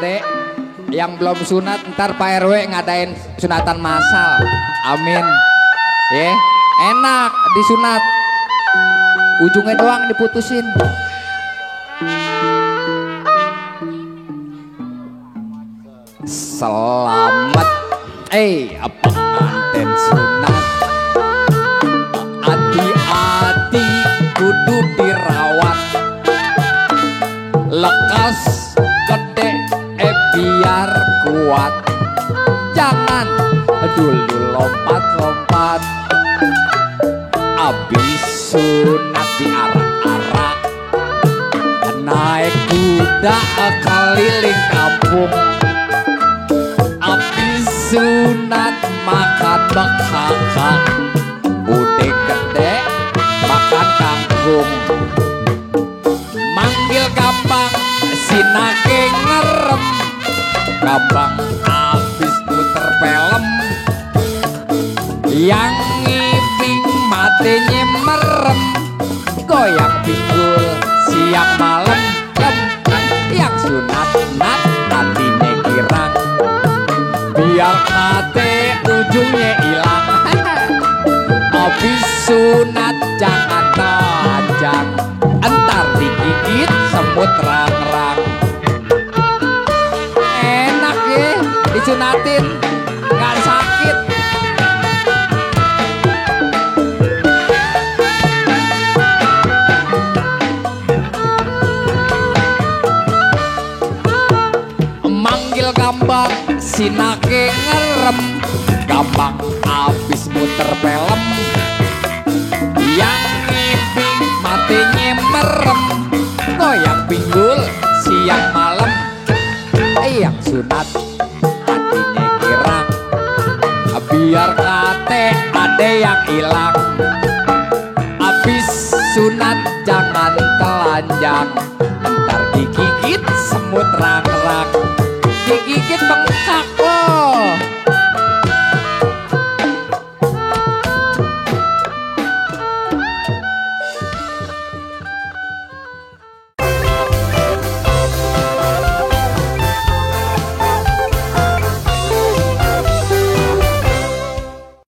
ade yang belum sunat ntar Pak RW ngadain sunatan massal. Amin. Ya, enak disunat. Ujungnya doang diputusin. Selamat pengantin sunat. Hati-hati kudu dirawat. Lekas gede biar kuat. Jangan dulu lompat-lompat. Abis sunat diarak-arak. Naik kuda keliling kampung. Abis sunat makan bekakak. Udah gede makan kangkung. Manggil gampang sinake ngerem. Gampang abis muter film. Yang ngiping matenya merem. Goyang pinggul siang malam. Yang sunat nat hatinya girang. Biar kate ujungnya hilang. Abis sunat jangan telanjang. Entar digigit semut rang-rang. Enak ya disunatin, gak sakit. Manggil gampang sinake ngerem. Gampang abis muter film. Yang ngiping matenya merem. Goyang pinggul siang malam. Yang sunat hatinya girang. Biar kate ada yang hilang. Abis sunat jangan telanjang. Ntar digigit semut rang-rang. Digigit